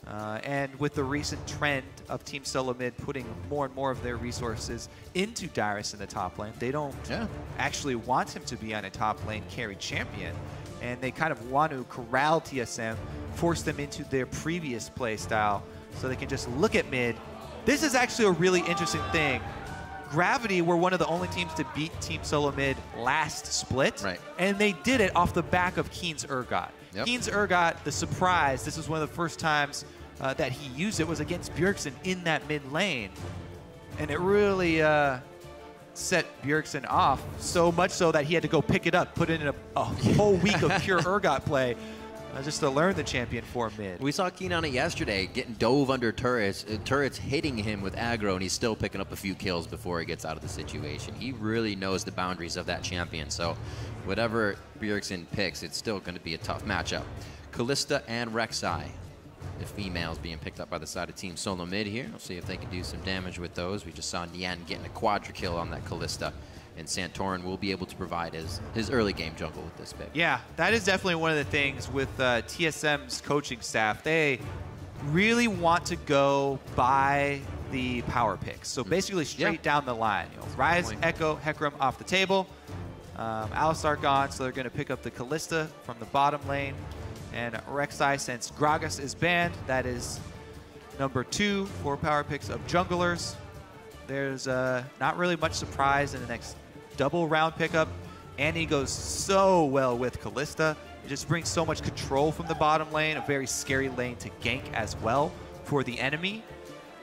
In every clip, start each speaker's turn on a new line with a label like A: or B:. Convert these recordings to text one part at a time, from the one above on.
A: And with the recent trend of Team Solomid putting more and more of their resources into Dyrus in the top lane, they don't actually want him to be on a top lane carry champion. And they kind of want to corral TSM, force them into their previous play style so they can just look at mid. This is actually a really interesting thing. Gravity were one of the only teams to beat Team Solomid last split, and they did it off the back of Keane's Urgot. Keane's Urgot, the surprise, this was one of the first times that he used it, was against Bjergsen in that mid lane. And it really set Bjergsen off, so much so that he had to go pick it up, put it in a whole week of pure Urgot play just to learn the champion for mid.
B: We saw Keane on it yesterday, getting dove under turrets, turrets hitting him with aggro, and he's still picking up a few kills before he gets out of the situation. He really knows the boundaries of that champion, so whatever Bjergsen picks, it's still going to be a tough matchup. Kalista and Rek'Sai, the females being picked up by the side of Team Solomid here. We'll see if they can do some damage with those. We just saw Nian getting a quadra kill on that Kalista, and Santorin will be able to provide his early game jungle with this pick. Yeah, that is definitely one of the things with TSM's coaching staff. They really want to go by the power picks. So basically straight down the line. You know, Ryze, Echo, Hecarim off the table. Alistar gone, so they're going to pick up the Kalista from the bottom lane. And Rek'Sai, since Gragas is banned, that is number 2 for power picks of junglers. There's not really much surprise in the next double round pickup. Annie goes so well with Kalista. It just brings so much control from the bottom lane, a very scary lane to gank as well for the enemy.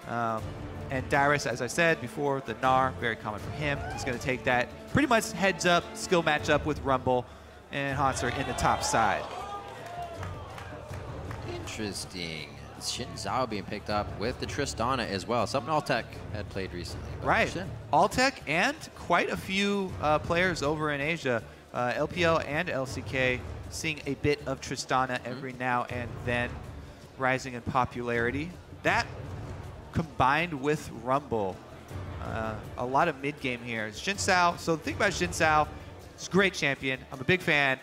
B: And Dyrus, as I said before, the Gnar, very common for him. He's going to take that pretty much heads up skill matchup with Rumble and Hauntzer in the top side. Interesting. Xin Zhao being picked up with the Tristana as well. Something Altec had played recently.
A: Altec and quite a few players over in Asia, LPL and LCK, seeing a bit of Tristana every now and then, rising in popularity. That combined with Rumble, a lot of mid game here. Xin Zhao, so the thing about Xin Zhao, he's a great champion. I'm a big fan.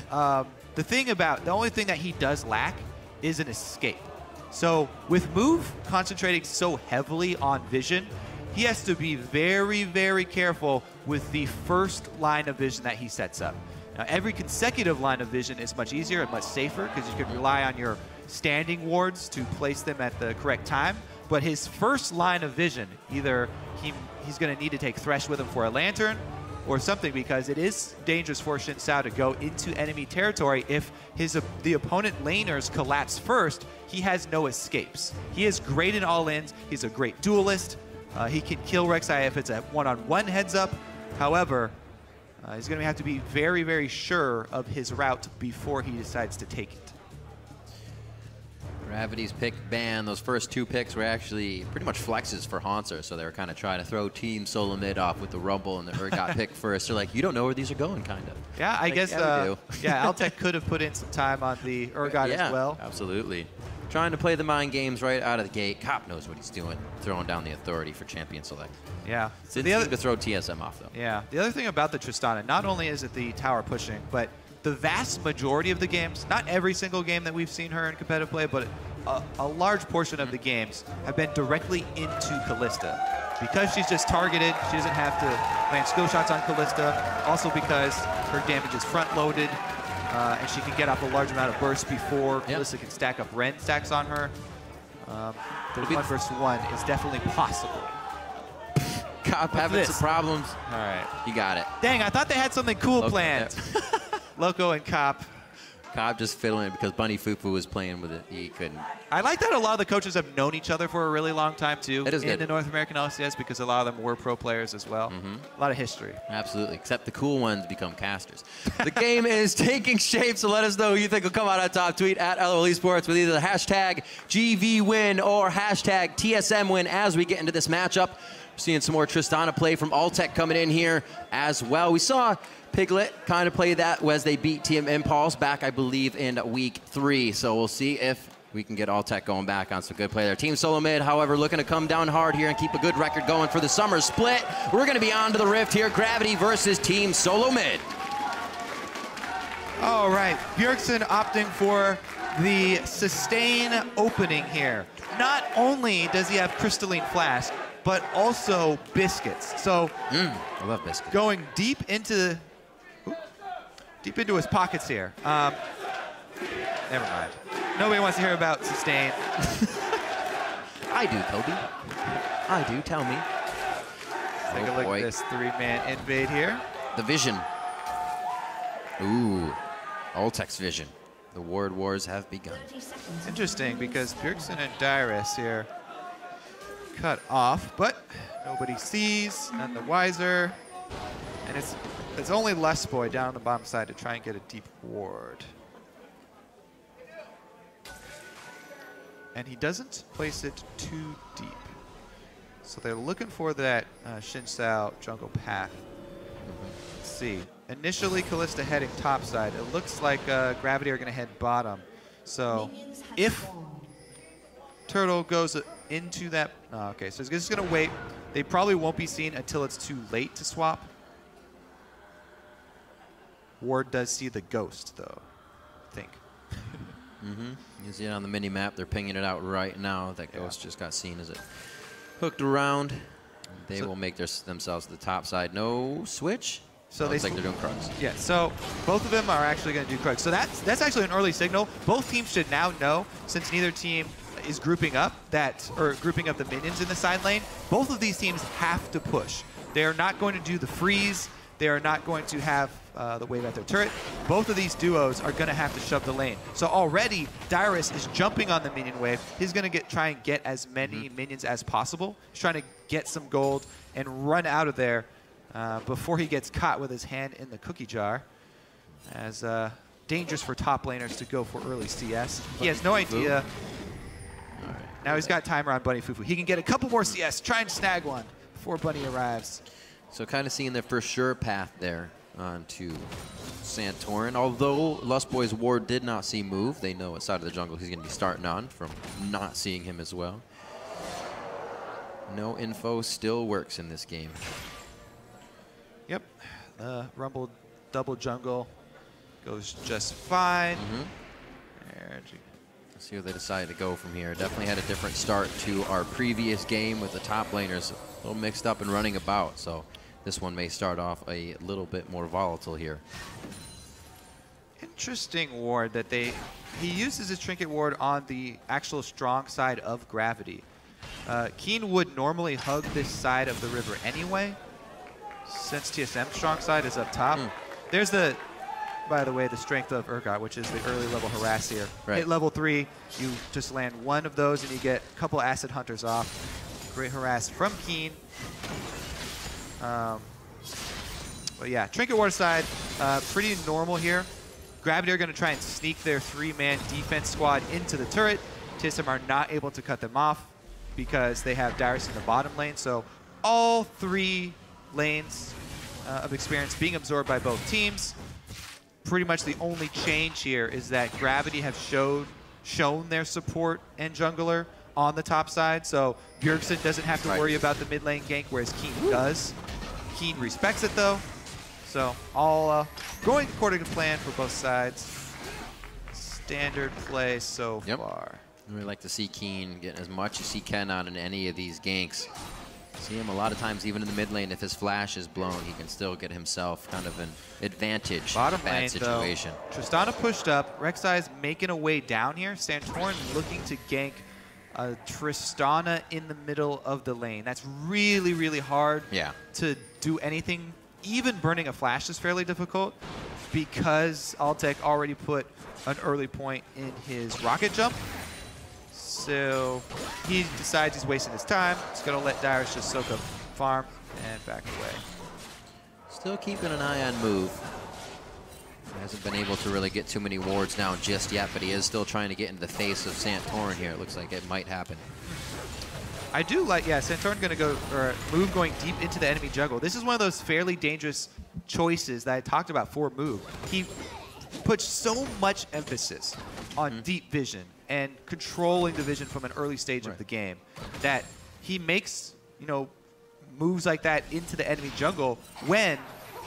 A: The only thing that he does lack is an escape. So with Move concentrating so heavily on vision, he has to be very, very careful with the first line of vision that he sets up. Now, every consecutive line of vision is much easier and much safer because you can rely on your standing wards to place them at the correct time. But his first line of vision, either he's going to need to take Thresh with him for a lantern or something, because it is dangerous for Xin Zhao to go into enemy territory. If the opponent laners collapse first, he has no escapes. He is great in all-ins. He's a great duelist. He can kill Rek'Sai if it's a one-on-one heads-up. However, he's going to have to be very, very sure of his route before he decides to take it.
B: Gravity's pick ban. Those first 2 picks were actually pretty much flexes for Hauntzer, so they were kind of trying to throw Team Solomid off with the Rumble and the Urgot pick first. They're like, you don't know where these are going, kind of.
A: Yeah, I guess, Altec could have put in some time on the Urgot as well.
B: Absolutely. Trying to play the mind games right out of the gate. Cop knows what he's doing, throwing down the authority for champion select.
A: Yeah.
B: So the other to throw TSM off, though.
A: Yeah. The other thing about the Tristana, not only is it the tower pushing, but the vast majority of the games, not every single game that we've seen her in competitive play, but a large portion of the games have been directly into Kalista. Because she's just targeted, she doesn't have to land skill shots on Kalista. Also because her damage is front-loaded, and she can get off a large amount of burst before Kalista can stack up Ren stacks on her. The 1 versus 1 is definitely possible.
B: Cop having some problems.
A: All right.
B: You got it.
A: Dang, I thought they had something cool planned. Loco and Cop.
B: Cop just fiddling because Bunny FuFuu was playing with it. He couldn't.
A: I like that a lot of the coaches have known each other for a really long time, too,
B: in
A: the North American LCS, because a lot of them were pro players as well. A lot of history.
B: Absolutely, except the cool ones become casters. The game is taking shape, so let us know who you think will come out on top. Tweet at LOL Esports with either the hashtag GVWin or hashtag TSMWin as we get into this matchup. We're seeing some more Tristana play from Altec coming in here as well. We saw Piglet kind of play that as they beat Team Impulse back, I believe, in week 3. So we'll see if we can get Altec going back on some good play there. Team Solomid, however, looking to come down hard here and keep a good record going for the summer split. We're going to be on to the Rift here. Gravity versus Team Solomid.
A: All right, Bjergsen opting for the sustain opening here. Not only does he have Crystalline Flask, but also Biscuits. So
B: I love Biscuits.
A: Going deep into his pockets here. Never mind. Nobody wants to hear about sustain.
B: I do, Kobe. I do, tell me.
A: Take a look at this 3-man invade here.
B: The vision. Ooh, Altec's vision. The ward wars have begun.
A: Interesting, because Bjergsen and Dyrus here cut off, but nobody sees, none the wiser. And it's only Lustboy down on the bottom side to try and get a deep ward. And he doesn't place it too deep. So they're looking for that Xin Sao jungle path. Let's see. Initially, Kalista heading topside. It looks like Gravity are going to head bottom. So if Turtle goes into that... Oh, okay, so he's just going to wait. They probably won't be seen until it's too late to swap. Ward does see the ghost, though, I think.
B: You see it on the mini-map. They're pinging it out right now. That ghost just got seen as it hooked around. They will make themselves to the top side. No switch. So they like they're doing Krugs.
A: Yeah, so both of them are actually going to do Krugs. So that's actually an early signal. Both teams should now know, since neither team is grouping up grouping up the minions in the side lane. Both of these teams have to push. They are not going to do the freeze. They are not going to have the wave at their turret. Both of these duos are going to have to shove the lane. So already, Dyrus is jumping on the minion wave. He's going to try and get as many minions as possible. He's trying to get some gold and run out of there before he gets caught with his hand in the cookie jar. As dangerous for top laners to go for early CS. He has no idea. Now he's got timer on Bunny FuFuu. He can get a couple more CS, try and snag one before Bunny arrives.
B: So kind of seeing the for sure path there onto Santorin. Although Lustboy's ward did not see move, they know what side of the jungle he's going to be starting on from not seeing him as well. No info still works in this game.
A: Yep, Rumble double jungle goes just fine.
B: Let's see where they decide to go from here. Definitely had a different start to our previous game with the top laners a little mixed up and running about. So this one may start off a little bit more volatile here.
A: Interesting ward that he uses his trinket ward on the actual strong side of Gravity. Keane would normally hug this side of the river anyway, since TSM strong side is up top. There's by the way, the strength of Urgot, which is the early level harass here.
B: Right.
A: Hit level 3, you just land one of those and you get a couple acid hunters off. Great harass from Keane. But yeah, trinket ward side, pretty normal here. Gravity are going to try and sneak their 3-man defense squad into the turret. TSM are not able to cut them off because they have Dyrus in the bottom lane. So all 3 lanes of experience being absorbed by both teams. Pretty much the only change here is that Gravity have shown their support and jungler on the top side. So Bjergsen doesn't have to worry about the mid lane gank, whereas Keane does. Keane respects it though. So all going according to plan for both sides. Standard play so far.
B: I really like to see Keane get as much as he can out in any of these ganks. See him a lot of times, even in the mid lane, if his flash is blown, he can still get himself kind of an advantage
A: Bottom
B: in a bad
A: lane,
B: situation.
A: Though, Tristana pushed up. Rek'Sai is making a way down here. Santorin looking to gank Tristana in the middle of the lane. That's really, really hard to do anything. Even burning a flash is fairly difficult because Altec already put an early point in his rocket jump. So he decides he's wasting his time. He's going to let Dyrus just soak up farm and back away.
B: Still keeping an eye on move. Hasn't been able to really get too many wards down just yet, but he is still trying to get into the face of Santorin here. It looks like it might happen.
A: I do like, Santorin going to go, or move going deep into the enemy jungle. This is one of those fairly dangerous choices that I talked about for move. He puts so much emphasis on deep vision and controlling the vision from an early stage of the game that he makes, moves like that into the enemy jungle when,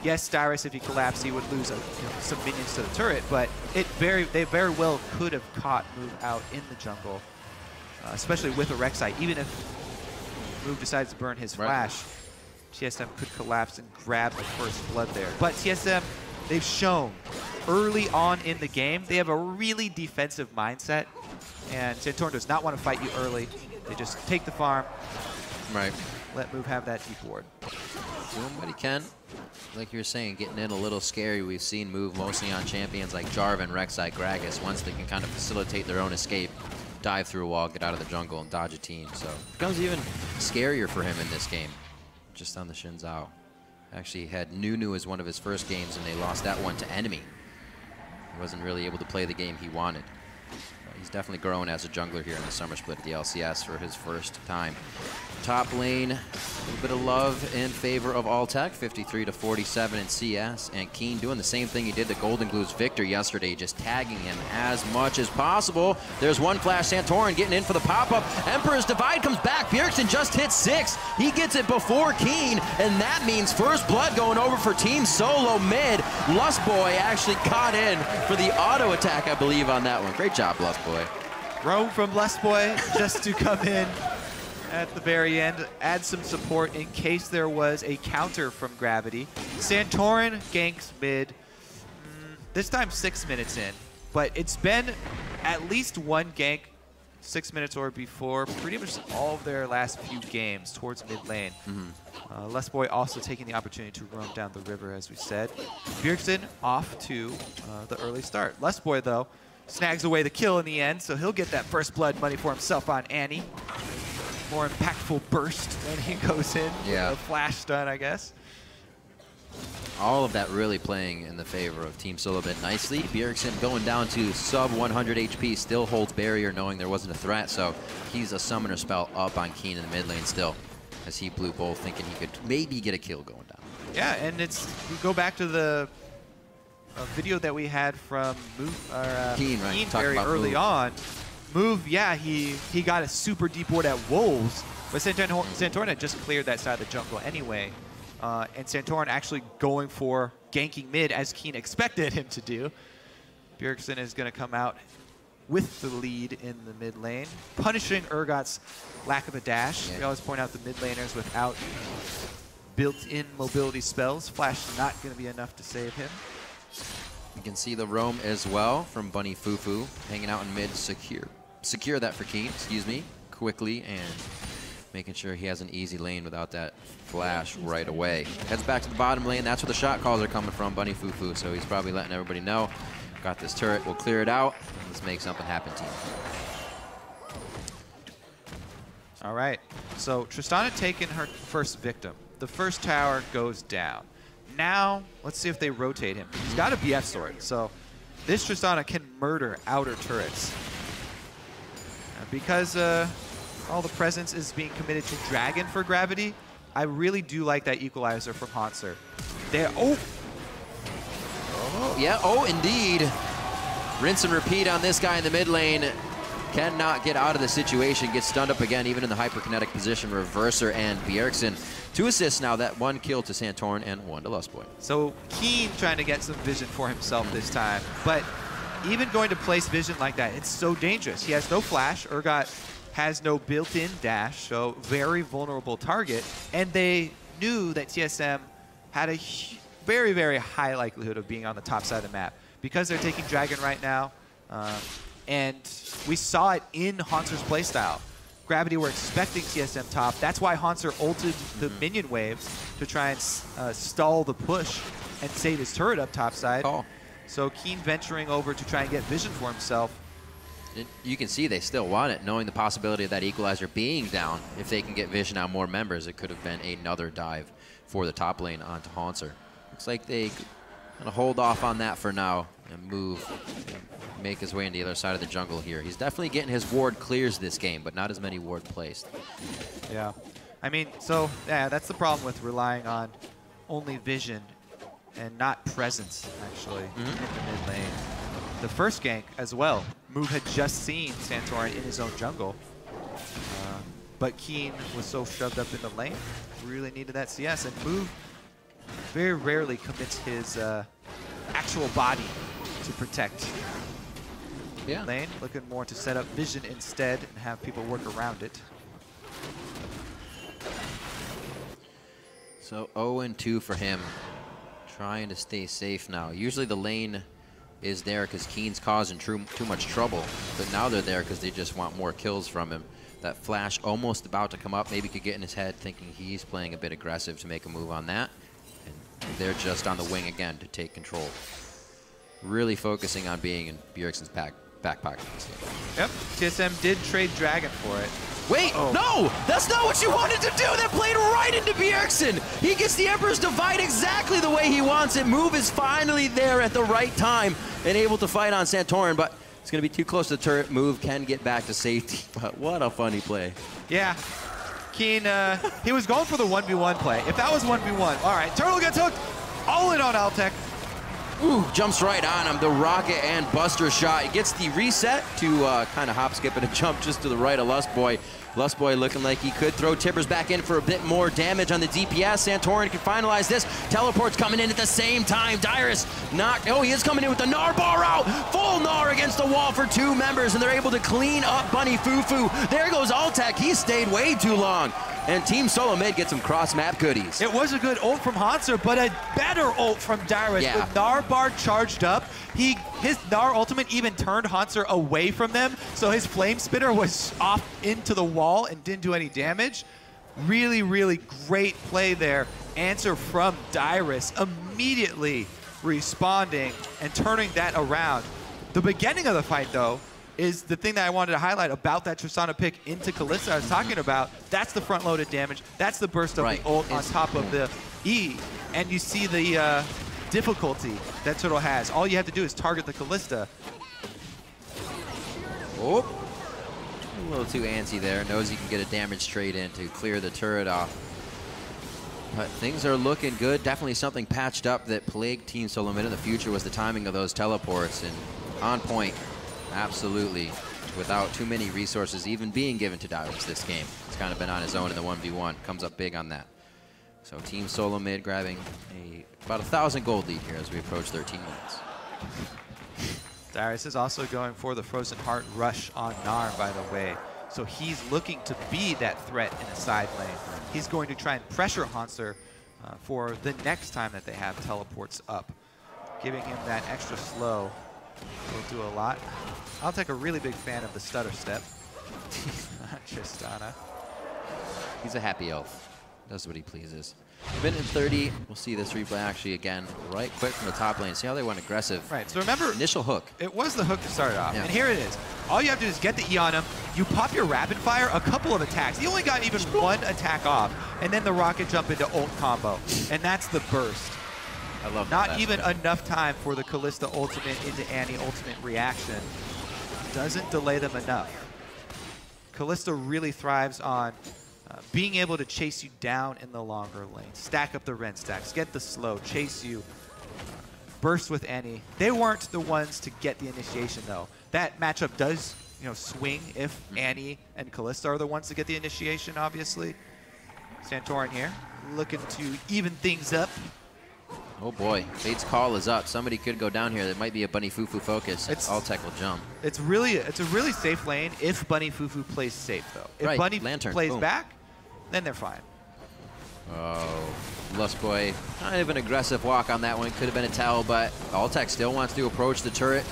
A: yes, Dyrus, if he collapsed, he would lose some minions to the turret, but they very well could have caught Move out in the jungle, especially with a Rek'Sai. Even if Move decides to burn his flash, TSM could collapse and grab the first blood there. But TSM, they've shown early on in the game, they have a really defensive mindset, and Santorin does not want to fight you early. They just take the farm, let Move have that deep ward.
B: Doing what he can. Like you were saying, getting in a little scary. We've seen Move mostly on champions like Jarvan, Rek'Sai, Gragas. Once they can kind of facilitate their own escape, dive through a wall, get out of the jungle, and dodge a team. So it becomes even scarier for him in this game. Just on the Xin Zhao. Actually had Nunu as one of his first games, and they lost that one to Enemy. He wasn't really able to play the game he wanted. But he's definitely grown as a jungler here in the summer split at the LCS for his first time. Top lane, a little bit of love in favor of Altec, 53-47 in CS, and Keane doing the same thing he did to Golden Glue's Victor yesterday, just tagging him as much as possible. There's one flash, Santorin getting in for the pop-up. Emperor's Divide comes back, Bjergsen just hit 6. He gets it before Keane, and that means first blood going over for Team Solomid. Lustboy actually caught in for the auto attack, I believe, on that one. Great job, Lustboy.
A: Roam from Lustboy just to come in at the very end, add some support in case there was a counter from Gravity. Santorin ganks mid, this time 6 minutes in, but it's been at least one gank 6 minutes or before pretty much all of their last few games towards mid lane. Lustboy also taking the opportunity to roam down the river, as we said. Bjergsen off to the early start. Lustboy, though, snags away the kill in the end, so he'll get that first blood money for himself on Annie. More impactful burst when he goes in. A flash stun, I guess.
B: All of that really playing in the favor of Team Solomid nicely. Bjergsen going down to sub 100 HP, still holds barrier knowing there wasn't a threat, so he's a summoner spell up on Keane in the mid lane still, as he blew both, thinking he could maybe get a kill going down. Yeah,
A: and we go back to the video that we had from
B: Keane
A: very early on. Move, he got a super deep ward at Wolves, but Santorin had just cleared that side of the jungle anyway. And Santorin actually going for ganking mid, as Keane expected him to do. Bjergsen is going to come out with the lead in the mid lane, punishing Urgot's lack of a dash. We always point out the mid laners without built-in mobility spells. Flash is not going to be enough to save him.
B: You can see the roam as well from Bunny FuFuu, hanging out in mid, secure that for Keane, quickly, and making sure he has an easy lane without that flash right away. Heads back to the bottom lane. That's where the shot calls are coming from, Bunny FuFuu, so he's probably letting everybody know. Got this turret, we'll clear it out. Let's make something happen, team.
A: All right, so Tristana taking her first victim. The first tower goes down. Now, let's see if they rotate him. He's got a BF sword, so this Tristana can murder outer turrets. Because all the presence is being committed to Dragon for Gravity, I really do like that equalizer from Hauntzer.
B: Indeed. Rinse and repeat on this guy in the mid lane. Cannot get out of the situation, gets stunned up again, even in the hyperkinetic position. Reverser and Bjergsen. 2 assists now, that 1 kill to Santorin and 1 to Lustboy.
A: So Keane trying to get some vision for himself this time, but even going to place vision like that, it's so dangerous. He has no flash. Urgot has no built-in dash, so very vulnerable target. And they knew that TSM had a very, very high likelihood of being on the top side of the map because they're taking Dragon right now. And we saw it in Hauntzer's playstyle. Gravity were expecting TSM top. That's why Hauntzer ulted the minion waves to try and stall the push and save his turret up topside. So Keane venturing over to try and get vision for himself.
B: You can see they still want it, knowing the possibility of that equalizer being down. If they can get vision on more members, it could have been another dive for the top lane onto Hauntzer. Looks like they kind of hold off on that for now and move and make his way into the other side of the jungle here. He's definitely getting his ward clears this game, but not as many ward placed.
A: Yeah. I mean, so, yeah, that's the problem with relying on only vision and not presence, actually, in the mid lane. The first gank as well. Move had just seen Santorin in his own jungle, but Keane was so shoved up in the lane, really needed that CS, and Move very rarely commits his actual body to protect lane. Looking more to set up vision instead and have people work around it.
B: So 0-2 for him. Trying to stay safe now. Usually the lane is there because Keane's causing too much trouble, but now they're there because they just want more kills from him. That flash almost about to come up, maybe could get in his head thinking he's playing a bit aggressive to make a move on that. And they're just on the wing again to take control. Really focusing on being in Bjergsen's back pocket.
A: Yep, TSM did trade Dragon for it.
B: Wait, no! That's not what you wanted to do! That played right into Bjergsen! He gets the Emperor's Divide exactly the way he wants it. Move is finally there at the right time and able to fight on Santorin, but it's going to be too close to the turret. Move can get back to safety, but what a funny play.
A: Yeah. Keane, he was going for the 1v1 play. If that was 1v1, all right, Turtle gets hooked. All in on Altec.
B: Ooh, jumps right on him. The rocket and buster shot. He gets the reset to kind of hop, skip, and a jump just to the right of Lustboy. Lustboy looking like he could throw Tibbers back in for a bit more damage on the DPS. Santorin can finalize this. Teleport's coming in at the same time. Dyrus knocked. Oh, he is coming in with the Gnar bar out. Full Gnar against the wall for 2 members, and they're able to clean up Bunny FuFuu. There goes Altec. He stayed way too long. And Team Solomid gets some cross-map goodies.
A: It was a good ult from Hauntzer, but a better ult from Dyrus.
B: Yeah.
A: With Gnar bar charged up, his Gnar ultimate even turned Hauntzer away from them, so his Flame Spitter was off into the wall and didn't do any damage. Really, really great play there. Answer from Dyrus, immediately responding and turning that around. The beginning of the fight, though, is the thing that I wanted to highlight about that Tristana pick into Kalista I was talking about. That's the front-loaded damage. That's the burst of the ult on top of the E. And you see the difficulty that Turtle has. All you have to do is target the Kalista.
B: Oh, a little too antsy there. Knows he can get a damage trade in to clear the turret off. But things are looking good. Definitely something patched up that plagued Team Solomid in the future was the timing of those teleports. And on point. Absolutely, without too many resources even being given to Dyrus this game. He's kind of been on his own in the 1v1, comes up big on that. So Team Solomid grabbing about 1,000 gold lead here as we approach 13 minutes.
A: Dyrus is also going for the Frozen Heart rush on Gnar, by the way. So he's looking to be that threat in the side lane. He's going to try and pressure Hauntzer for the next time that they have teleports up. Giving him that extra slow will do a lot. I'll take a really big fan of the stutter step. Tristana.
B: He's a happy elf. Does what he pleases. Minute and 30. We'll see this replay actually again right quick from the top lane. See how they went aggressive.
A: Right, so remember,
B: initial hook.
A: It was the hook to start it off. Yeah. And here it is. All you have to do is get the E on him. You pop your rapid fire, a couple of attacks. He only got even 1 attack off. And then the rocket jump into ult combo. And that's the burst.
B: I love
A: that. Not
B: best
A: even enough time for the Kalista ultimate into Annie ultimate reaction. Doesn't delay them enough. Kalista really thrives on being able to chase you down in the longer lane. Stack up the Ren stacks, get the slow, chase you, burst with Annie. They weren't the ones to get the initiation though. That matchup does, swing if Annie and Kalista are the ones to get the initiation, obviously. Santorin here, looking to even things up.
B: Oh boy, Fate's call is up. Somebody could go down here. That might be a Bunny FuFuu focus. Altec will jump.
A: It's a really safe lane if Bunny FuFuu plays safe though. If Bunny plays back, then they're fine.
B: Oh, Lustboy, kind of an aggressive walk on that one. Could have been a towel, but Altec still wants to approach the turret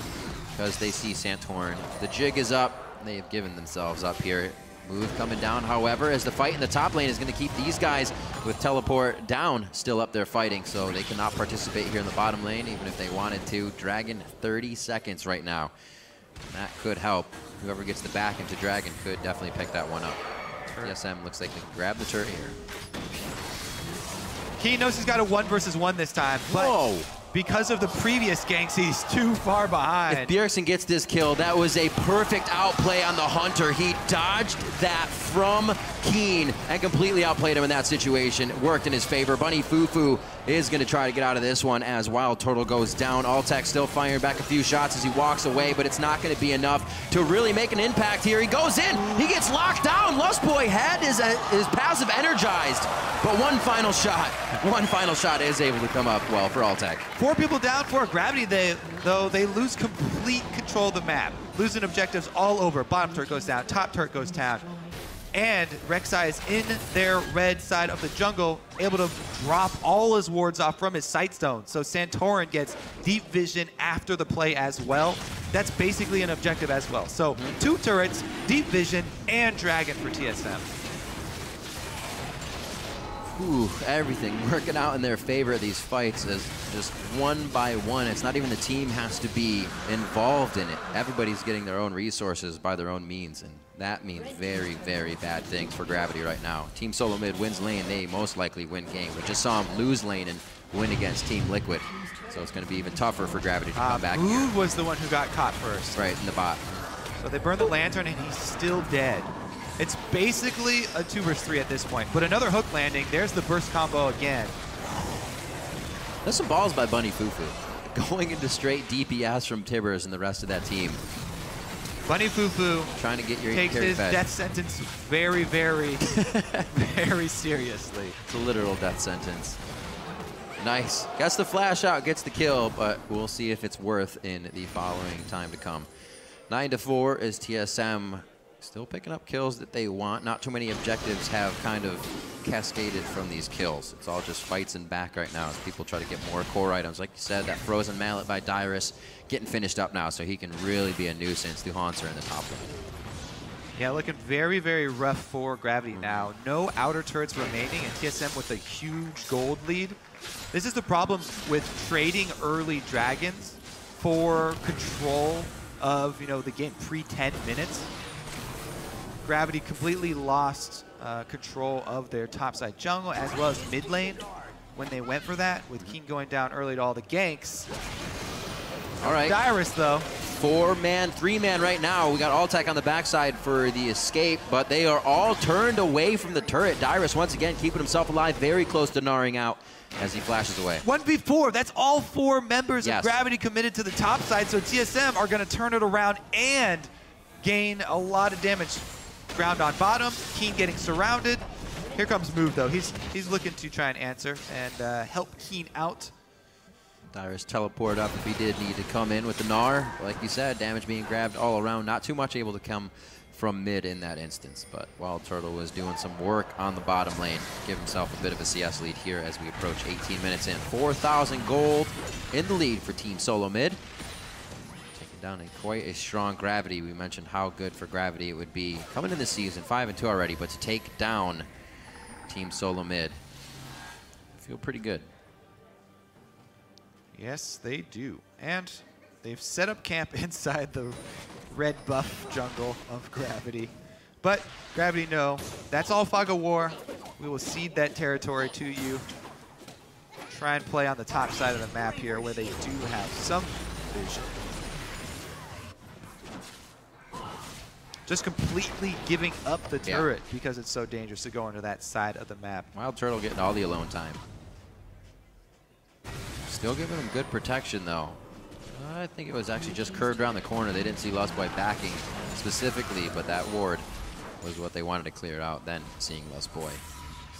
B: because they see Santorin. The jig is up. They have given themselves up here. Move coming down, however, as the fight in the top lane is going to keep these guys with teleport down still up there fighting, so they cannot participate here in the bottom lane, even if they wanted to. Dragon, 30 seconds right now. That could help. Whoever gets the back into Dragon could definitely pick that one up. TSM looks like they can grab the turret here.
A: Keane knows he's got a 1 versus 1 this time, but because of the previous ganks, he's too far behind.
B: If Bjergsen gets this kill, that was a perfect outplay on the Hunter. He dodged that from Keane and completely outplayed him in that situation. It worked in his favor. Bunny FuFuu is going to try to get out of this one as Wildturtle goes down. Altec still firing back a few shots as he walks away, but it's not going to be enough to really make an impact here. He goes in. He gets locked down. Lustboy had his passive energized, but one final shot is able to come up well for Altec.
A: 4 people down for Gravity, though they lose complete control of the map, losing objectives all over. Bottom turret goes down, top turret goes down. And Rek'Sai is in their red side of the jungle, able to drop all his wards off from his sight stone. So Santorin gets deep vision after the play as well. That's basically an objective as well. So 2 turrets, deep vision, and dragon for TSM.
B: Ooh, everything working out in their favor of these fights is just one by one. It's not even the team has to be involved in it. Everybody's getting their own resources by their own means, and that means very, very bad things for Gravity right now. Team Solomid wins lane, they most likely win game. We just saw him lose lane and win against Team Liquid. So it's going to be even tougher for Gravity to come back here.
A: Mood was the one who got caught first.
B: Right, in the bot.
A: So they burn the lantern and he's still dead. It's basically a 2 versus 3 at this point. But another hook landing, there's the burst combo again.
B: There's some balls by Bunny FuFuu. Going into straight DPS from Tibbers and the rest of that team.
A: Bunny FuFuu
B: trying to get your
A: takes his
B: fed.
A: death sentence very, very, very seriously.
B: It's a literal death sentence. Nice. Gets the flash out, gets the kill, but we'll see if it's worth in the following time to come. 9-4 is TSM. Still picking up kills that they want. Not too many objectives have kind of cascaded from these kills. It's all just fights and back right now as people try to get more core items. Like you said, that frozen mallet by Dyrus getting finished up now, so he can really be a nuisance to Hauntzer in the top lane.
A: Yeah, looking very, very rough for Gravity now. No outer turrets remaining, and TSM with a huge gold lead. This is the problem with trading early dragons for control of, the game pre-10 minutes. Gravity completely lost control of their topside jungle as well as mid lane when they went for that, with Keane going down early to all the ganks.
B: All right.
A: Dyrus, though.
B: 4-man, 3-man right now. We got Altec on the backside for the escape, but they are all turned away from the turret. Dyrus, once again, keeping himself alive, very close to Gnaring out as he flashes away.
A: 1v4, that's all 4 members of Gravity committed to the top side, so TSM are going to turn it around and gain a lot of damage. Ground on bottom, Keane getting surrounded. Here comes Move, though. He's looking to try and answer and help Keane out.
B: Dyrus teleport up if he did need to come in with the Gnar. Like you said, damage being grabbed all around. Not too much able to come from mid in that instance, but Wildturtle was doing some work on the bottom lane. Give himself a bit of a CS lead here as we approach 18 minutes in. 4,000 gold in the lead for Team Solomid. Taking down quite a strong Gravity. We mentioned how good for Gravity it would be coming in this season, 5-2 already, but to take down Team Solomid, feel pretty good.
A: Yes, they do. And they've set up camp inside the red buff jungle of Gravity. But Gravity, no, that's all Fog of War. We will cede that territory to you. Try and play on the top side of the map here where they do have some vision. Just completely giving up the turret because it's so dangerous to go into that side of the map.
B: Wildturtle getting all the alone time. Still giving him good protection, though. I think it was actually just curved around the corner. They didn't see Lustboy backing specifically, but that ward was what they wanted to clear out, then seeing Lustboy.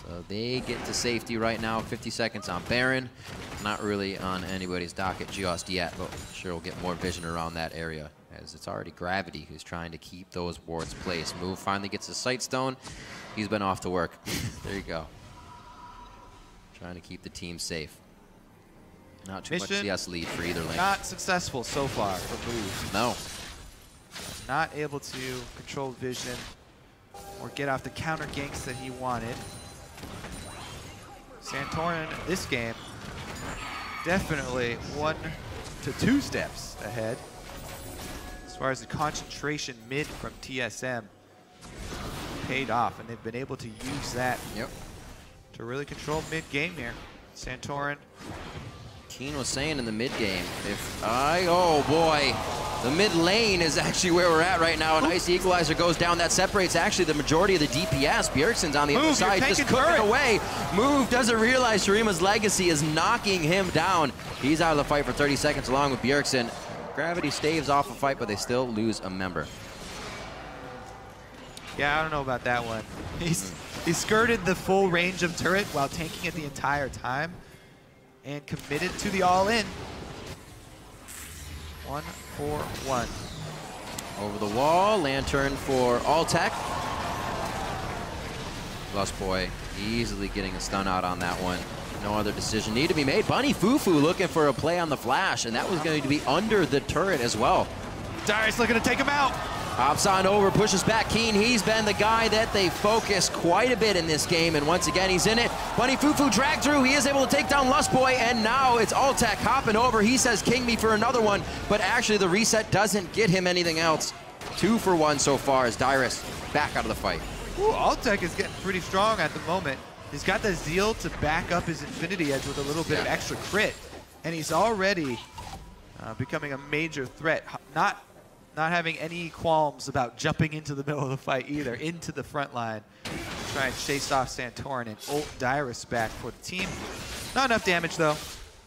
B: So they get to safety right now. 50 seconds on Baron. Not really on anybody's docket just yet, but I'm sure we'll get more vision around that area, as it's already Gravity who's trying to keep those wards placed. Move finally gets his sight stone. He's been off to work. There you go. Trying to keep the team safe. Not too much CS lead for either lane.
A: Not successful so far for Move.
B: No.
A: Not able to control vision or get off the counter ganks that he wanted. Santorin, this game, definitely 1 to 2 steps ahead. As far as the concentration mid from TSM paid off, and they've been able to use that to really control mid game here. Santorin.
B: Keane was saying in the mid game, oh boy, the mid lane is actually where we're at right now. A nice equalizer goes down. That separates actually the majority of the DPS. Bjergsen's on the other side, just cooking away. Move doesn't realize Shurima's legacy is knocking him down. He's out of the fight for 30 seconds along with Bjergsen. Gravity staves off a fight, but they still lose a member.
A: Yeah, I don't know about that one. He skirted the full range of turret while tanking it the entire time. and committed to the all-in. 1-4-1.
B: Over the wall, Lantern for Altec. Lustboy easily getting a stun out on that one. No other decision need to be made. Bunny FuFuu looking for a play on the flash, and that was going to be under the turret as well.
A: Dyrus looking to take him out.
B: Hops on over, pushes back Keane. He's been the guy that they focus quite a bit in this game, and once again, he's in it. Bunny FuFuu dragged through. He is able to take down Lustboy, and now it's Altec hopping over. He says, "King me for another one," but actually the reset doesn't get him anything else. 2 for 1 so far as Dyrus back out of the fight.
A: Ooh, Altec is getting pretty strong at the moment. He's got the Zeal to back up his Infinity Edge with a little bit of extra crit, and he's already becoming a major threat. Not having any qualms about jumping into the middle of the fight either, into the front line. Try and chase off Santorin and ult Dyrus back for the team. Not enough damage though,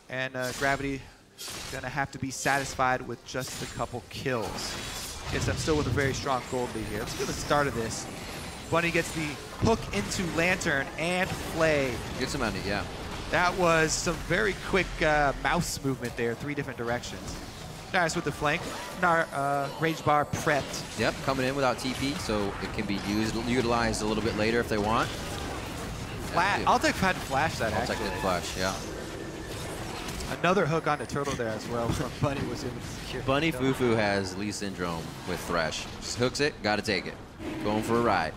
A: and Gravity gonna have to be satisfied with just a couple kills. Guess I'm still with a very strong gold lead here. Let's get the start of this. Bunny gets the hook into Lantern and Flay.
B: Gets him on it, yeah.
A: That was some very quick mouse movement there, 3 different directions. Dyrus with the flank. Gnar, Rage Bar prepped.
B: Yep, coming in without TP, so it can be utilized a little bit later if they want.
A: Altec had to flash that,
B: Altec
A: actually.
B: did flash, yeah.
A: Another hook on the turtle there as well from Bunny was able to secure.
B: Bunny FuFuu has Lee Syndrome with Thresh. Just hooks it, gotta take it. Going for a ride.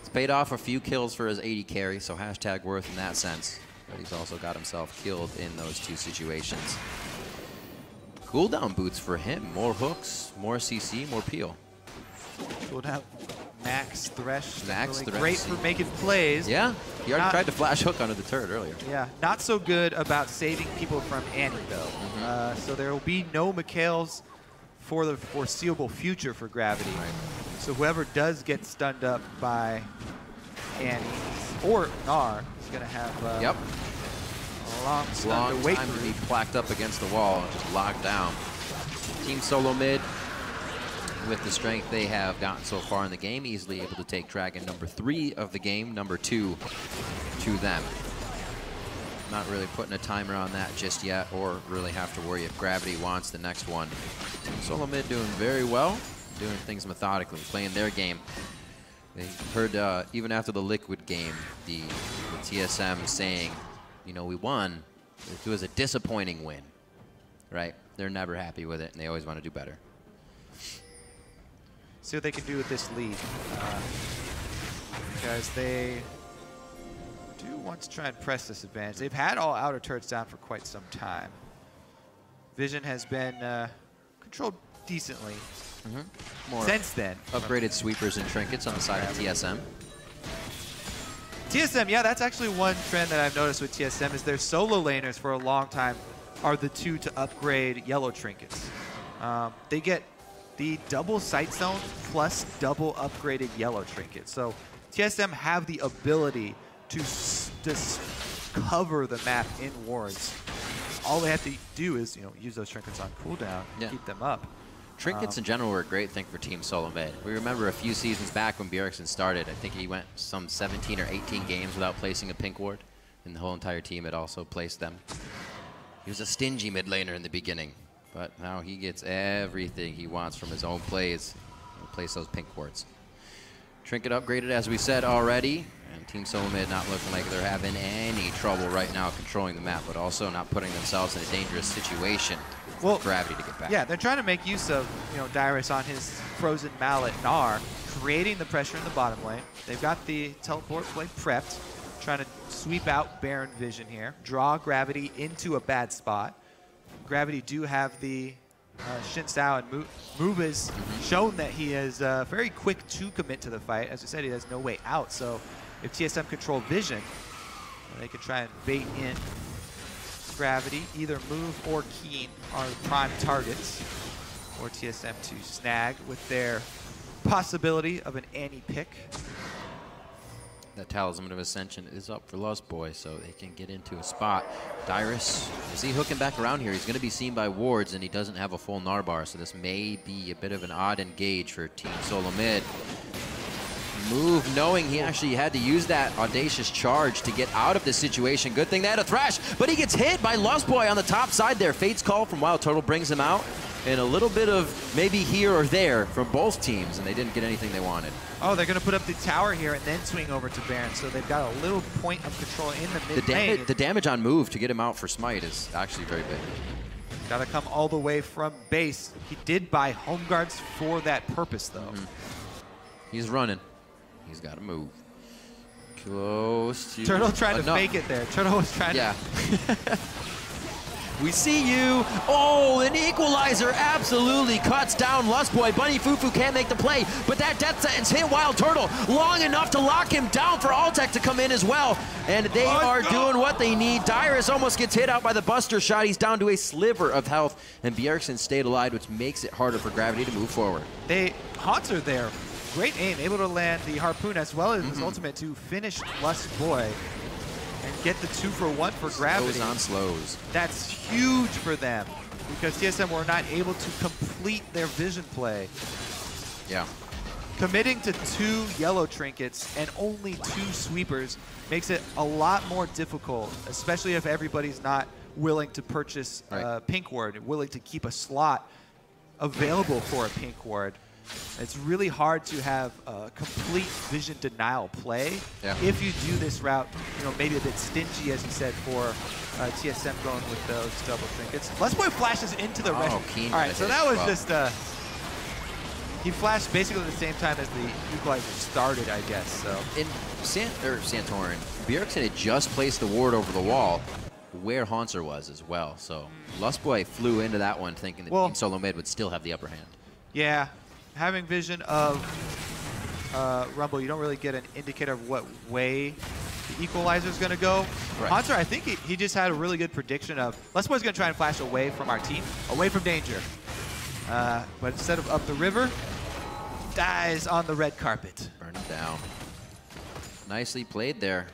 B: It's paid off a few kills for his AD carry, so hashtag worth in that sense. But he's also got himself killed in those 2 situations. Cooldown boots for him. More hooks, more CC, more peel.
A: Cooldown. Max Thresh.
B: Max
A: really
B: Thresh.
A: great for making plays.
B: Yeah, he already tried to flash hook under the turret earlier.
A: Yeah, not so good about saving people from Annie though. So there will be no Mikhails for the foreseeable future for Gravity.
B: Right.
A: So whoever does get stunned up by Annie or Gnar is going to have a long stun to wait
B: time
A: for
B: to be placked up against the wall and just locked down. Team Solomid, with the strength they have gotten so far in the game, easily able to take Dragon number 3 of the game, number 2 to them. Not really putting a timer on that just yet, or really have to worry if Gravity wants the next one. Team Solomid doing very well, doing things methodically, playing their game. They heard even after the Liquid game, the TSM saying, you know, we won. It was a disappointing win, right? They're never happy with it, and they always want to do better.
A: See what they can do with this lead. Because they do want to try and press this advantage. They've had all outer turrets down for quite some time. Vision has been controlled decently
B: More
A: since then.
B: upgraded sweepers and trinkets on the side of TSM.
A: TSM, yeah, that's actually one trend that I've noticed with TSM is their solo laners for a long time are the 2 to upgrade yellow trinkets. They get the double sight zone plus double upgraded yellow trinket. So TSM have the ability to just cover the map in wards. All they have to do is, you know, use those trinkets on cooldown, keep them up.
B: Trinkets in general were a great thing for Team Solomid. We remember a few seasons back when Bjergsen started, I think he went some 17 or 18 games without placing a pink ward, and the whole entire team had also placed them. He was a stingy mid laner in the beginning, but now he gets everything he wants from his own plays. He'll place those pink wards. Trinket upgraded, as we said already, and Team Solomid not looking like they're having any trouble right now controlling the map, but also not putting themselves in a dangerous situation. Well, Gravity to get back.
A: Yeah, they're trying to make use of, you know, Dyrus on his frozen mallet Gnar, creating the pressure in the bottom lane. They've got the teleport play prepped, trying to sweep out Baron Vision here, draw Gravity into a bad spot. Gravity do have the Xin Sao, and Move has shown that he is very quick to commit to the fight. As I said, he has no way out. So if TSM control Vision, they can try and bait in Gravity. Either Move or Keane are the prime targets for TSM to snag with their possibility of an Annie pick.
B: That Talisman of Ascension is up for Lustboy, so they can get into a spot. Dyrus, is he hooking back around here? He's going to be seen by wards, and he doesn't have a full Gnar bar, so this may be a bit of an odd engage for Team Solomid. Move knowing he actually had to use that audacious charge to get out of this situation. Good thing they had a Thresh, but he gets hit by Lustboy on the top side there. Fate's call from Wildturtle brings him out, and a little bit of maybe here or there from both teams, and they didn't get anything they wanted.
A: Oh, they're going to put up the tower here and then swing over to Baron, so they've got a little point of control in the mid lane.
B: The damage on move to get him out for smite is actually very big.
A: Got to come all the way from base. He did buy home guards for that purpose, though.
B: He's running. He's got to move. Close to...
A: Turtle tried to fake it there. Turtle was trying to...
B: We see you. Oh, an equalizer absolutely cuts down Lustboy. Bunny FuFuu can't make the play, but that death sentence hit Wildturtle long enough to lock him down for Altec to come in as well. And they are doing what they need. Dyrus almost gets hit out by the buster shot. He's down to a sliver of health, and Bjergsen stayed alive, which makes it harder for Gravity to move forward.
A: Hauntzer there. Great aim, able to land the harpoon as well as his ultimate to finish Lustboy and get the 2-for-1 for Gravity.
B: Slows on slows.
A: That's huge for them because TSM were not able to complete their vision play.
B: Yeah.
A: Committing to 2 yellow trinkets and only 2 sweepers makes it a lot more difficult, especially if everybody's not willing to purchase pink ward, willing to keep a slot available for a pink ward. It's really hard to have a complete vision denial play if you do this route, you know, maybe a bit stingy, as you said, for TSM going with those double trinkets. Lustboy flashes into the rest.
B: Keane.
A: All right, so that was just he flashed basically at the same time as the equalizer started, I guess. So
B: in Santorin, Bjergsen had just placed the ward over the wall where Hauntzer was as well. So Lustboy flew into that one thinking that Team Solomid would still have the upper hand.
A: Yeah. Having vision of Rumble, you don't really get an indicator of what way the equalizer is going to go. Hauntzer, I think he just had a really good prediction of Lustboy's going to try and flash away from our team, away from danger. But instead of up the river, dies on the red carpet.
B: Burn him down. Nicely played there.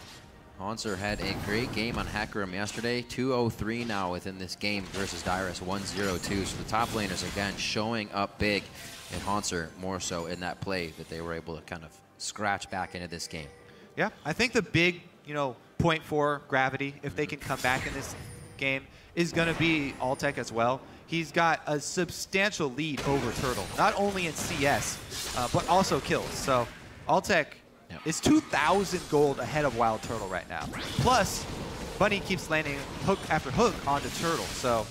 B: Hauntzer had a great game on Hacker Room yesterday. 2-0-3 now within this game versus Dyrus 1-0-2. So the top laners again showing up big. And Hauntzer more so in that play that they were able to kind of scratch back into this game. Yeah,
A: I think the big, point for Gravity, if they can come back in this game, is going to be Altec as well. He's got a substantial lead over Turtle, not only in CS, but also kills. So Altec is 2,000 gold ahead of Wildturtle right now. Plus, Bunny keeps landing hook after hook onto Turtle. So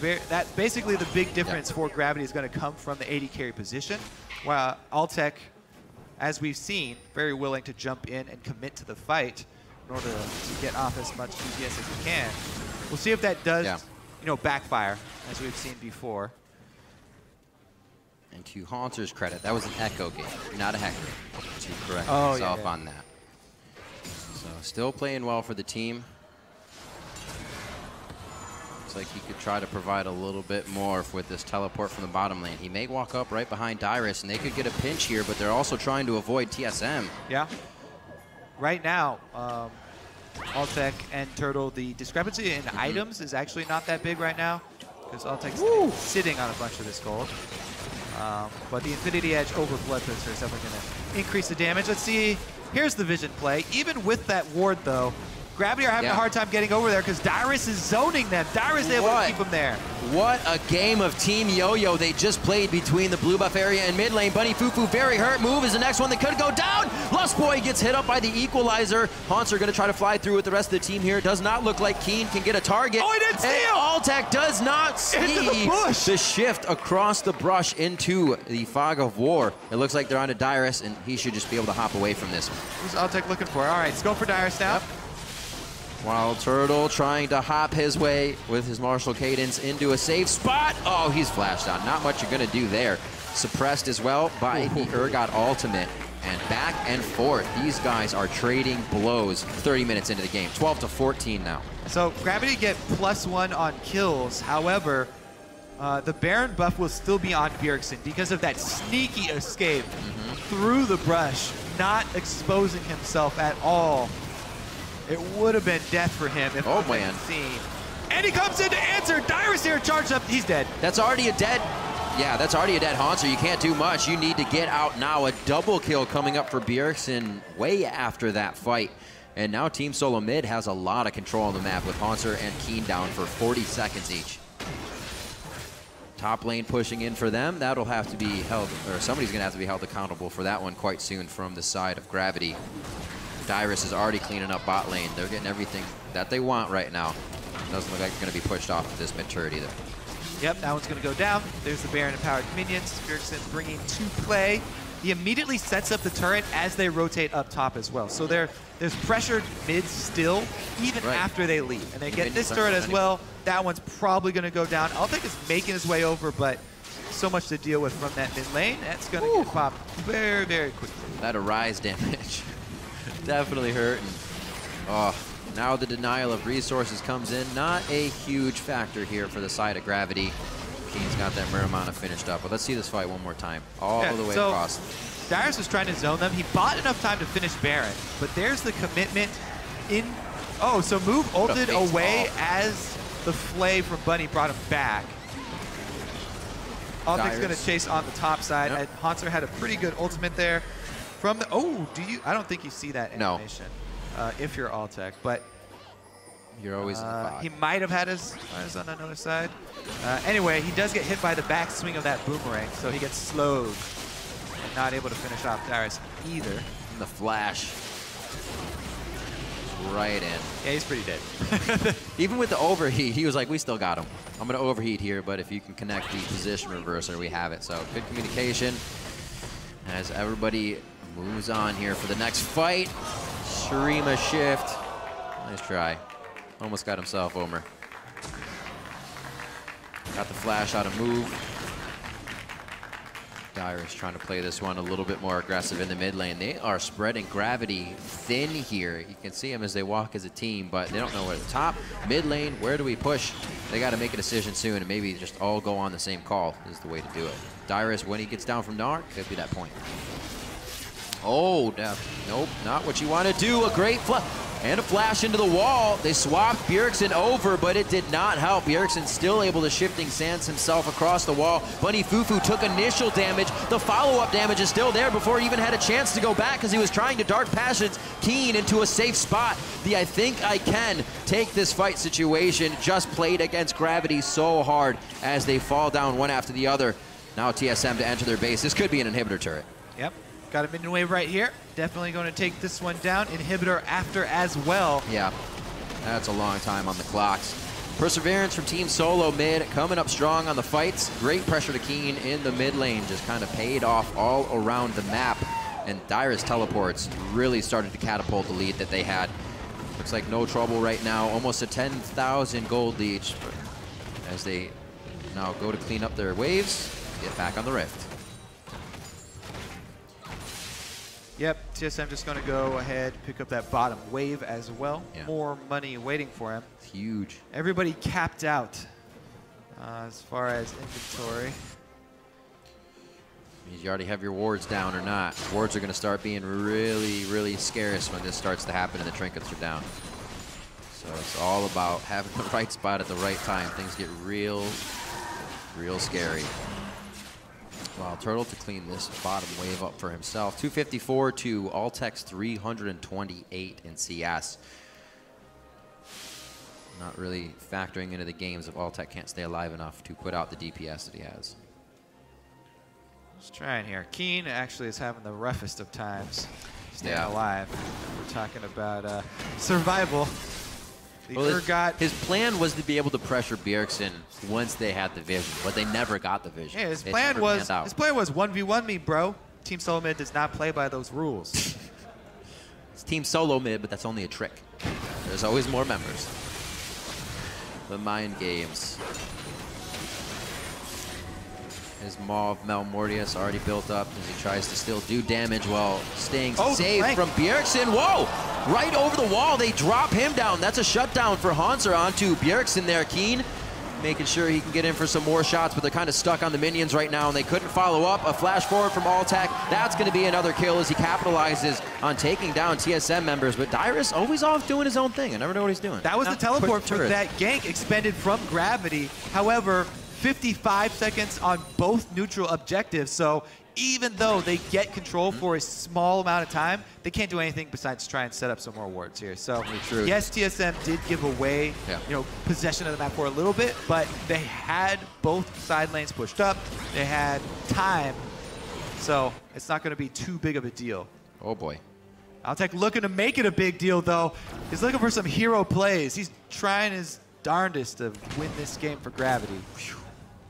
A: that basically the big difference for Gravity is going to come from the AD carry position, while Altec, as we've seen, very willing to jump in and commit to the fight in order to get off as much DPS as he can. We'll see if that does, backfire, as we've seen before.
B: And to Hauntzer's credit, that was an echo game, not a hacker, to correct myself on that. So still playing well for the team. Looks like he could try to provide a little bit more with this teleport from the bottom lane. He may walk up right behind Dyrus, and they could get a pinch here, but they're also trying to avoid TSM.
A: Yeah. Right now, Altec and Turtle, the discrepancy in items is actually not that big right now, because Altec's sitting on a bunch of this gold. But the Infinity Edge over Blood Twister is definitely going to increase the damage. Let's see. Here's the vision play. Even with that ward, though, Gravity are having a hard time getting over there because Dyrus is zoning them. Dyrus is able to keep them there.
B: What a game of Team Yo-Yo they just played between the blue buff area and mid lane. Bunny FuFuu very hurt. Move is the next one that could go down. Lustboy gets hit up by the equalizer. Hauntzer going to try to fly through with the rest of the team here. Does not look like Keane can get a target.
A: Oh, he didn't see him!
B: Altec does not see the shift across the brush into the fog of war. It looks like they're on to Dyrus, and he should just be able to hop away from this one.
A: Who's Altec looking for? All right, let's go for Dyrus now.
B: Yep. Wildturtle trying to hop his way with his martial cadence into a safe spot. Oh, he's flashed on. Not much you're going to do there. Suppressed as well by the Urgot ultimate. And back and forth. These guys are trading blows 30 minutes into the game. 12-14 now. So
A: Gravity get +1 on kills. However, the Baron buff will still be on Bjergsen because of that sneaky escape through the brush, not exposing himself at all. It would have been death for him if seen. And he comes in to answer. Dyrus here charged up. He's dead.
B: That's already a dead. Yeah, that's already a dead Hauntzer. You can't do much. You need to get out now. A double kill coming up for Bjergsen way after that fight. And now Team Solomid has a lot of control on the map with Hauntzer and Keane down for 40 seconds each. Top lane pushing in for them. That'll have to be held, or somebody's gonna have to be held accountable for that one quite soon from the side of Gravity. Dyrus is already cleaning up bot lane. They're getting everything that they want right now. Doesn't look like they're gonna be pushed off of this mid-turret either.
A: Yep, that one's gonna go down. There's the Baron and powered minions. Bjergsen bringing to play. He immediately sets up the turret as they rotate up top as well. So there's pressured mid still, even after they leave. And they get this turret as well. That one's probably gonna go down. Altec is making his way over, but so much to deal with from that mid lane. That's gonna get popped very, very quickly.
B: That Arise damage definitely hurting. Oh, now the denial of resources comes in. Not a huge factor here for the side of Gravity. Keane's got that Muramana finished up, but let's see this fight one more time, all the way across.
A: Dyrus was trying to zone them. He bought enough time to finish Baron, but there's the commitment in. Oh, so Move ulted away as the Flay from Bunny brought him back. Altec's going to chase on the top side. And Hauntzer had a pretty good ultimate there. From the I don't think you see that animation if you're Altec, but
B: you're always in the box.
A: He might have had his eyes on another side. Anyway, he does get hit by the back swing of that boomerang, so he gets slowed and not able to finish off Dyrus either.
B: And the flash right in.
A: Yeah, he's pretty dead.
B: Even with the overheat, he was like, we still got him. I'm going to overheat here, but if you can connect the position reverser, we have it. So good communication as everybody moves on here for the next fight. Shurima shift. Nice try. Almost got himself over. Got the flash out of Move. Dyrus trying to play this one a little bit more aggressive in the mid lane. They are spreading Gravity thin here. You can see them as they walk as a team, but they don't know where the top, mid lane, where do we push? They got to make a decision soon and maybe just all go on the same call is the way to do it. Dyrus, when he gets down from Gnar, could be that point. Oh, nope, not what you want to do. A great and a flash into the wall. They swapped Bjergsen over, but it did not help. Bjergsen still able to shifting stance himself across the wall. Bunny FuFuu took initial damage. The follow-up damage is still there before he even had a chance to go back because he was trying to Dark Passage Keane into a safe spot. The I think I can take this fight situation just played against Gravity so hard as they fall down one after the other. Now TSM to enter their base. This could be an inhibitor turret.
A: Yep. Got a minion wave right here. Definitely going to take this one down. Inhibitor after as well.
B: Yeah, that's a long time on the clocks. Perseverance from Team Solomid coming up strong on the fights. Great pressure to Keane in the mid lane. Just kind of paid off all around the map. And Dyrus teleports really started to catapult the lead that they had. Looks like no trouble right now. Almost a 10,000 gold lead as they now go to clean up their waves. Get back on the rift.
A: Yep, TSM just going to go ahead, pick up that bottom wave as well.
B: Yeah.
A: More money waiting for him.
B: It's huge.
A: Everybody capped out as far as inventory.
B: Means you already have your wards down or not. Wards are going to start being really, really scarce when this starts to happen and the trinkets are down. So it's all about having the right spot at the right time. Things get real, real scary. Wildturtle to clean this bottom wave up for himself. 254 to Altec's 328 in CS. Not really factoring into the games if Altec can't stay alive enough to put out the DPS that he has.
A: Let's try it here. Keane actually is having the roughest of times staying alive. We're talking about survival.
B: Well, his plan was to be able to pressure Bjergsen once they had the vision, but they never got the vision.
A: Yeah, his plan was 1v1 me, bro. Team Solomid does not play by those rules.
B: It's Team Solomid, but that's only a trick. There's always more members. The mind games. His Maw of Malmortius already built up as he tries to still do damage while staying safe from Bjergsen. Whoa! Right over the wall, they drop him down. That's a shutdown for Hauntzer onto Bjergsen there. Keane making sure he can get in for some more shots, but they're kind of stuck on the minions right now, and they couldn't follow up. A flash forward from Altec. That's going to be another kill as he capitalizes on taking down TSM members, but Dyrus always off doing his own thing. I never know what he's doing.
A: That was the teleport for that gank expended from Gravity. However, 55 seconds on both neutral objectives. So even though they get control for a small amount of time, they can't do anything besides try and set up some more wards here. So yes, TSM did give away, possession of the map for a little bit, but they had both side lanes pushed up. They had time, so it's not going to be too big of a deal.
B: Oh boy.
A: Altec looking to make it a big deal though. He's looking for some hero plays. He's trying his darndest to win this game for Gravity.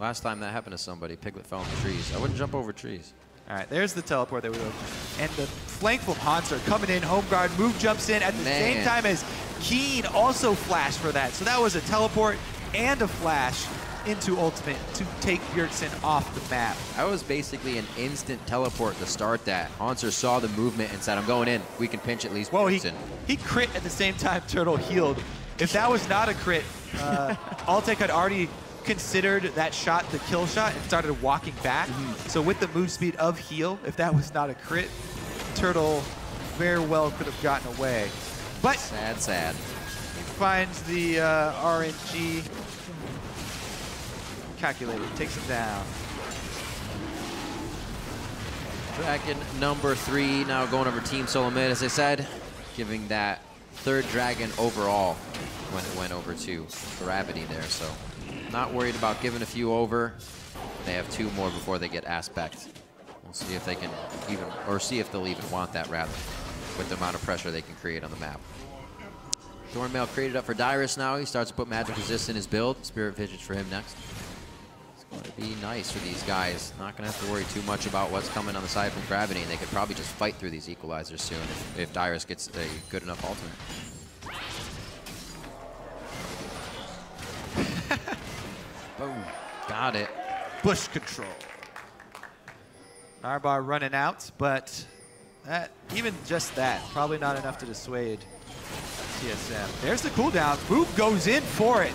B: Last time that happened to somebody, Piglet fell in the trees. I wouldn't jump over trees.
A: All right, there's the teleport that we look. And the flank from Hauntzer coming in, home guard, move jumps in at the same time as Keane also flashed for that. So that was a teleport and a flash into ultimate to take Bjergsen off the map.
B: That was basically an instant teleport to start that. Hauntzer saw the movement and said, I'm going in. We can pinch at least Bjergsen.
A: He crit at the same time Turtle healed. If that was not a crit, Altec had already considered that shot the kill shot and started walking back. So with the move speed of heal, if that was not a crit, Turtle very well could have gotten away. But
B: sad.
A: He finds the RNG. Calculated, takes him down.
B: Dragon number 3 now going over Team Solomid, as I said, giving that 3rd dragon overall when it went over to Gravity there. So not worried about giving a few over. They have 2 more before they get Aspect. We'll see if they can even, or see if they'll even want that rather, with the amount of pressure they can create on the map. Thornmail created up for Dyrus now. He starts to put magic resist in his build. Spirit Visage for him next. It's going to be nice for these guys. Not going to have to worry too much about what's coming on the side from Gravity, and they could probably just fight through these equalizers soon if Dyrus gets a good enough ultimate. Boom. Got it.
A: Bush control. Narbar running out, but even just that, probably not enough to dissuade TSM. There's the cooldown. Move goes in for it.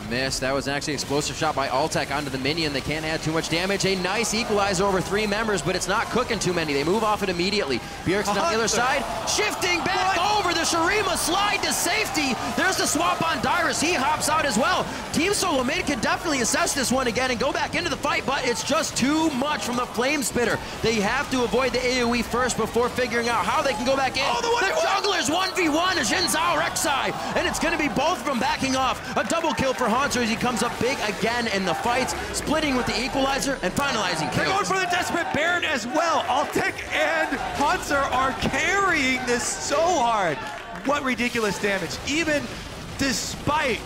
B: Miss. That was actually an explosive shot by Altec onto the minion. They can't add too much damage. A nice equalizer over 3 members, but it's not cooking too many. They move off it immediately. Bjergsen on the other side, shifting back over the Shurima slide to safety. There's the swap on Dyrus. He hops out as well. Team Solomid can definitely assess this one again and go back into the fight, but it's just too much from the Flame Spitter. They have to avoid the AoE first before figuring out how they can go back in. The jugglers 1v1, Jinzao, Rek'Sai, and it's going to be both of them backing off. A double kill for Hauntzer as he comes up big again in the fights, splitting with the equalizer and finalizing kills.
A: They're going for the Desperate Baron as well. Altec and Hauntzer are carrying this so hard. What ridiculous damage. Even despite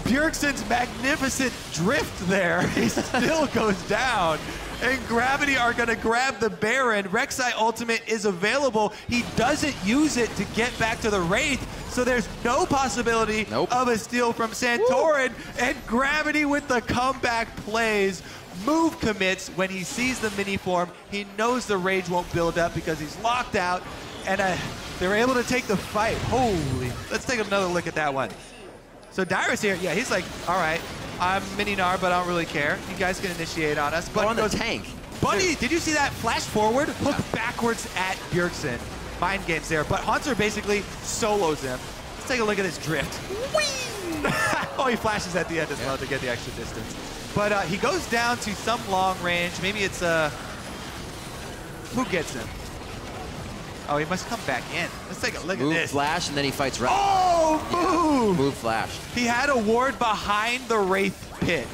A: Bjergsen's magnificent drift there, he still goes down. And Gravity are going to grab the Baron. Rek'Sai ultimate is available. He doesn't use it to get back to the Wraith, so there's no possibility of a steal from Santorin. And Gravity with the comeback plays. Move commits when he sees the mini form. He knows the rage won't build up because he's locked out. And they're able to take the fight. Holy, let's take another look at that one. So Dyrus here, yeah, he's like, all right, I'm mini Gnar, but I don't really care. You guys can initiate on us. But
B: on the tank.
A: Buddy, did you see that flash forward, hook backwards at Bjergsen? Mind games there, but Hauntzer basically solos him. Let's take a look at his drift. Whee! Oh, he flashes at the end as well to get the extra distance. But he goes down to some long range. Maybe it's who gets him? Oh, he must come back in. Let's take a look at this.
B: Move flash, and then he fights right.
A: Oh, move!
B: Move flash.
A: He had a ward behind the Wraith pit.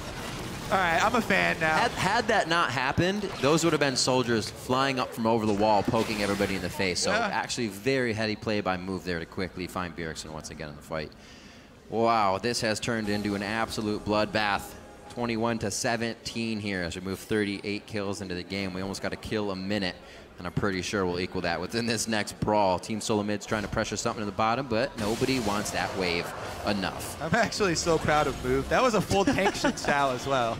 A: All right, I'm a fan now.
B: Had that not happened, those would have been soldiers flying up from over the wall, poking everybody in the face. So actually very heady play by Move there to quickly find Bjergsen once again in the fight. Wow, this has turned into an absolute bloodbath. 21-17 here as we move 38 kills into the game. We almost got a kill a minute, and I'm pretty sure we'll equal that within this next brawl. Team Solomid's trying to pressure something in the bottom, but nobody wants that wave enough.
A: I'm actually so proud of Move. That was a full tank Chow as well.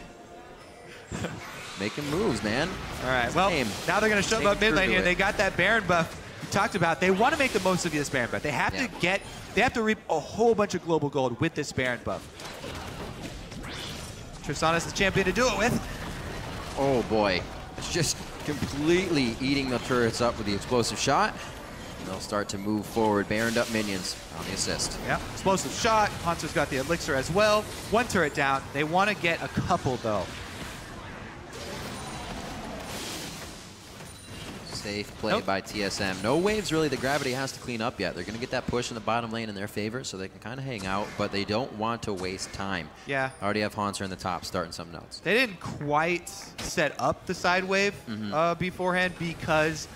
B: Making moves, man.
A: All right, well, now they're going to shove up mid lane here. They got that Baron buff you talked about. They want to make the most of this Baron buff. They have to reap a whole bunch of global gold with this Baron buff. Tristana's the champion to do it with.
B: Oh boy, it's just completely eating the turrets up with the explosive shot. they'll start to move forward. Baroned up minions on the assist.
A: Yeah, explosive shot. Hauntzer's got the elixir as well. One turret down. They want to get a couple, though.
B: Safe play by TSM. No waves really that Gravity has to clean up yet. They're going to get that push in the bottom lane in their favor, so they can kind of hang out, but they don't want to waste time.
A: Yeah.
B: Already have Hauntzer in the top starting something else.
A: They didn't quite set up the side wave beforehand because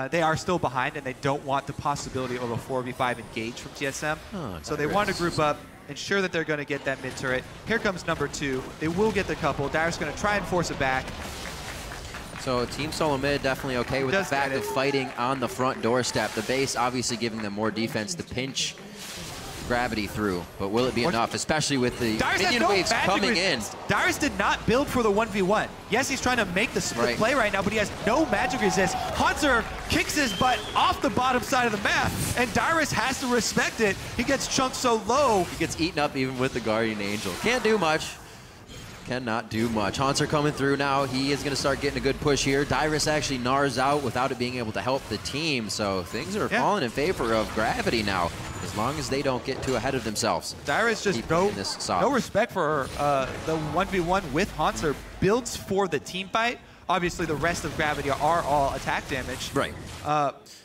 A: they are still behind and they don't want the possibility of a 4v5 engage from TSM. So they want to group up, ensure that they're going to get that mid turret. Here comes number 2. They will get the couple. Dyrus going to try and force it back.
B: So Team Solomid definitely okay with the fact of fighting on the front doorstep. The base obviously giving them more defense to pinch Gravity through, but will it be enough, especially with the minion waves coming in?
A: Dyrus did not build for the 1v1. Yes, he's trying to make the split play right now, but he has no magic resist. Hauntzer kicks his butt off the bottom side of the map, and Dyrus has to respect it. He gets chunked so low.
B: He gets eaten up even with the Guardian Angel. Can't do much. Cannot do much. Hauntzer coming through now. He is going to start getting a good push here. Dyrus actually gnars out without it being able to help the team, so things are falling in favor of Gravity now, as long as they don't get too ahead of themselves.
A: Dyrus just no respect for the 1v1 with Hauntzer. Builds for the team fight. Obviously, the rest of Gravity are all attack damage.
B: Right.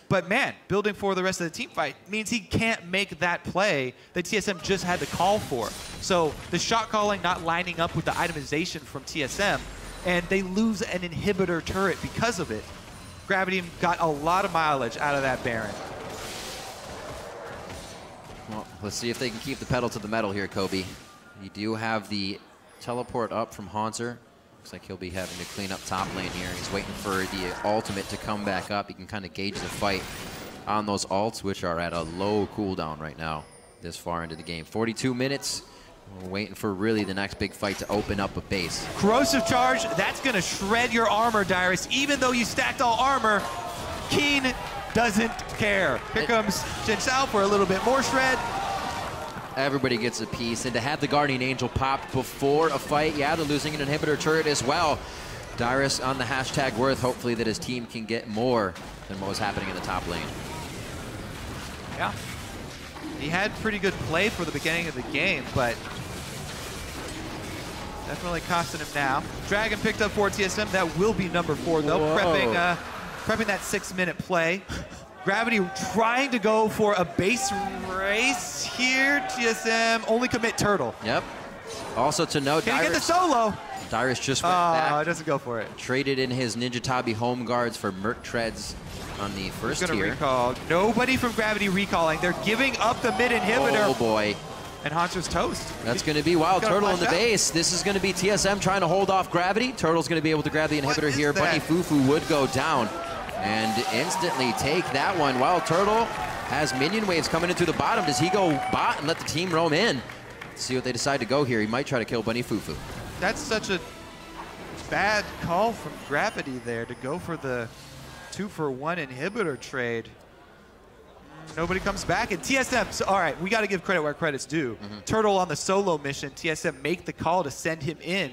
A: But man, building for the rest of the team fight means he can't make that play that TSM just had to call for. So the shot calling not lining up with the itemization from TSM, and they lose an inhibitor turret because of it. Gravity got a lot of mileage out of that Baron.
B: Well, let's see if they can keep the pedal to the metal here, Kobe. You do have the teleport up from Hauntzer. Looks like he'll be having to clean up top lane here. He's waiting for the ultimate to come back up. He can kind of gauge the fight on those ults, which are at a low cooldown right now this far into the game. 42 minutes. We're waiting for really the next big fight to open up a base.
A: Corrosive charge, that's going to shred your armor, Dyrus. Even though you stacked all armor, Keane doesn't care. Here comes Jin Sao for a little bit more shred.
B: Everybody gets a piece, and to have the Guardian Angel popped before a fight, yeah, they're losing an inhibitor turret as well. Dyrus on the hashtag worth, hopefully that his team can get more than what was happening in the top lane.
A: Yeah. He had pretty good play for the beginning of the game, but definitely costing him now. Dragon picked up for TSM. That will be number 4, though. Prepping that 6-minute play. Gravity trying to go for a base race here. TSM only commit turtle.
B: Yep. Also to note,
A: Can he get the solo?
B: Dyrus just went back.
A: It doesn't go for it.
B: Traded in his Ninja Tabi home guards for Merc Treads on the first tier.
A: He's gonna recall. Nobody from Gravity recalling. They're giving up the mid inhibitor.
B: Oh boy.
A: And Hauntzer's toast.
B: That's going to be Wildturtle in the base. This is going to be TSM trying to hold off Gravity. Turtle's going to be able to grab the inhibitor here. Bunny FuFuu would go down and instantly take that one. Wildturtle has minion waves coming into the bottom. Does he go bot and let the team roam in? Let's see what they decide to go here. He might try to kill Bunny FuFuu.
A: That's such a bad call from Gravity there to go for the 2-for-1 inhibitor trade. Nobody comes back, and TSM, so, all right, we got to give credit where credit's due. Turtle on the solo mission, TSM make the call to send him in,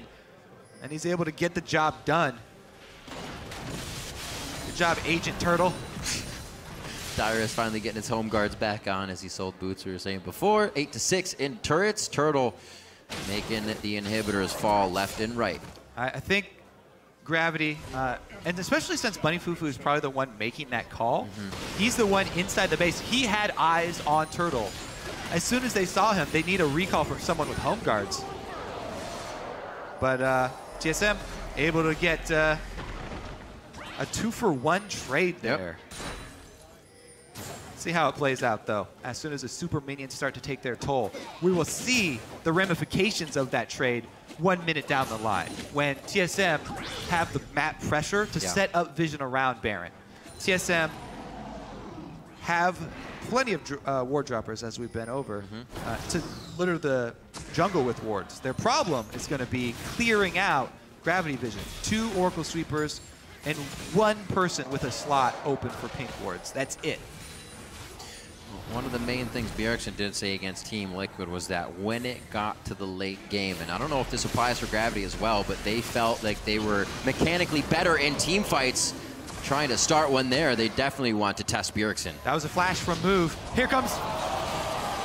A: and he's able to get the job done. Good job, Agent Turtle.
B: Dyrus finally getting his home guards back on as he sold boots, we were saying before. 8-6 in turrets. Turtle making the inhibitors fall left and right.
A: I think Gravity, and especially since Bunny FuFuu is probably the one making that call, he's the one inside the base. He had eyes on Turtle. As soon as they saw him, they need a recall from someone with home guards. But TSM able to get a 2-for-1 trade there. See how it plays out, though. As soon as the super minions start to take their toll, we will see the ramifications of that trade 1 minute down the line when TSM have the map pressure to set up vision around Baron. TSM have plenty of ward droppers, as we've been over, to litter the jungle with wards. Their problem is going to be clearing out Gravity vision. 2 Oracle Sweepers and 1 person with a slot open for pink wards. That's it.
B: One of the main things Bjergsen did say against Team Liquid was that when it got to the late game, and I don't know if this applies for Gravity as well, but they felt like they were mechanically better in team fights trying to start one there. They definitely want to test Bjergsen.
A: That was a flash from Move. Here comes...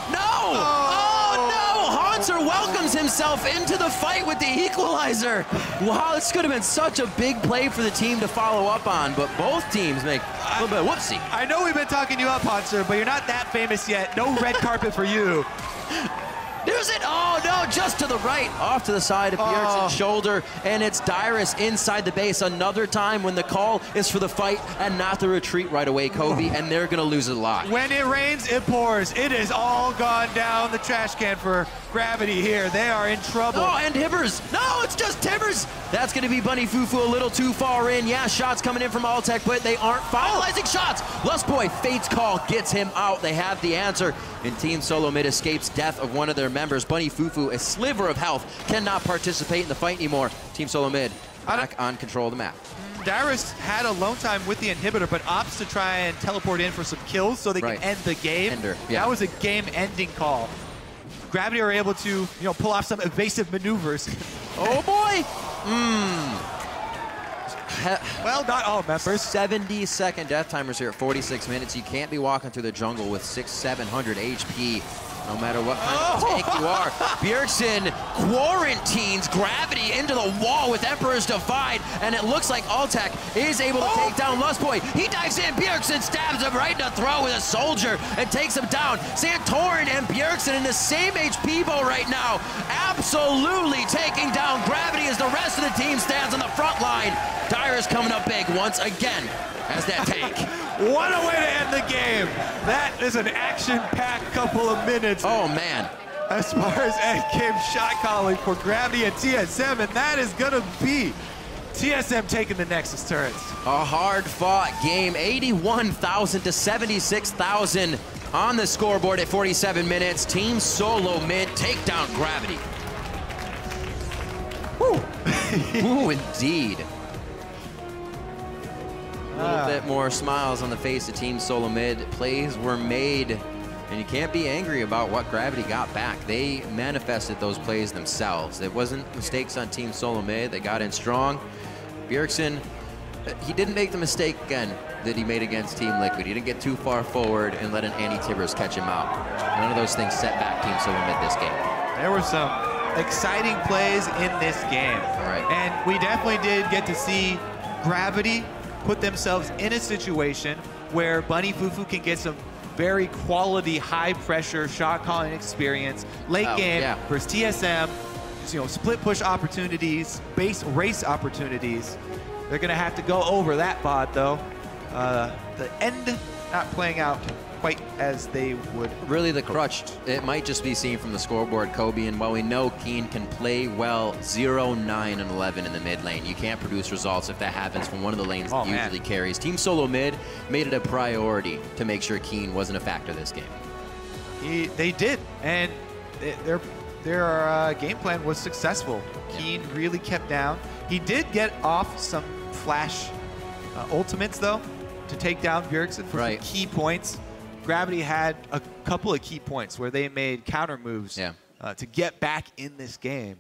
B: No! Oh, no! Hauntzer welcomes himself into the fight with the equalizer. Wow, this could have been such a big play for the team to follow up on, but both teams make a little bit of whoopsie.
A: I know we've been talking you up, Hauntzer, but you're not that famous yet. No red carpet for you.
B: There's it! Oh no, just to the right, off to the side of Bjergsen's shoulder, and it's Dyrus inside the base. Another time when the call is for the fight and not the retreat right away, Kobe, and they're gonna lose a lot.
A: When it rains, it pours. It is all gone down the trash can for Gravity here. They are in trouble.
B: Oh, and Hibbers. No, it's just Hibbers. That's gonna be Bunny FuFuu a little too far in. Yeah, shots coming in from Altec, but they aren't finalizing shots. Lustboy, Fate's call gets him out. They have the answer, and Team Solomid escapes death of one of their members. Bunny FuFuu, a sliver of health, cannot participate in the fight anymore. Team Solomid back on control of the map.
A: Dyrus had alone time with the inhibitor, but opts to try and teleport in for some kills so they can end the game. That was a game-ending call. Gravity are able to, pull off some evasive maneuvers.
B: Oh boy!
A: Well, not all members.
B: 70-second death timers here at 46 minutes. You can't be walking through the jungle with 600-700 HP. No matter what kind of tank you are. Bjergsen quarantines Gravity into the wall with Emperor's Divide, and it looks like Altec is able to take down Lustboy. He dives in, Bjergsen stabs him right in the throat with a soldier and takes him down. Santorin and Bjergsen in the same HP bow right now, absolutely taking down Gravity as the rest of the team stands on the front line. Dyrus coming up big once again as that tank.
A: What a way to end the game. That is an action-packed couple of minutes.
B: Oh, man.
A: As far as end-game shot calling for Gravity and TSM, and that is going to be TSM taking the Nexus turrets.
B: A hard-fought game, 81,000 to 76,000 on the scoreboard at 47 minutes. Team Solomid take down Gravity. Woo! Ooh, indeed. A little bit more smiles on the face of Team Solomid. Plays were made, and you can't be angry about what Gravity got back. They manifested those plays themselves. It wasn't mistakes on Team Solomid. They got in strong. Bjergsen, he didn't make the mistake again that he made against Team Liquid. He didn't get too far forward and let an anti-Tibbers catch him out. None of those things set back Team Solomid this game.
A: There were some exciting plays in this game.
B: All right.
A: And we definitely did get to see Gravity put themselves in a situation where Bunny FuFuu can get some very quality, high-pressure shot calling experience. Late game versus TSM, split push opportunities, base race opportunities. They're gonna have to go over that VOD though. The end not playing out quite as they would.
B: Really the crutch, it might just be seen from the scoreboard, Kobe, and while we know Keane can play well 0, 9, and 11 in the mid lane, you can't produce results if that happens from one of the lanes that usually carries. Team Solomid made it a priority to make sure Keane wasn't a factor this game.
A: They did, and their game plan was successful. Keane really kept down. He did get off some flash ultimates though to take down Bjergsen for some key points. Gravity had a couple of key points where they made counter moves to get back in this game.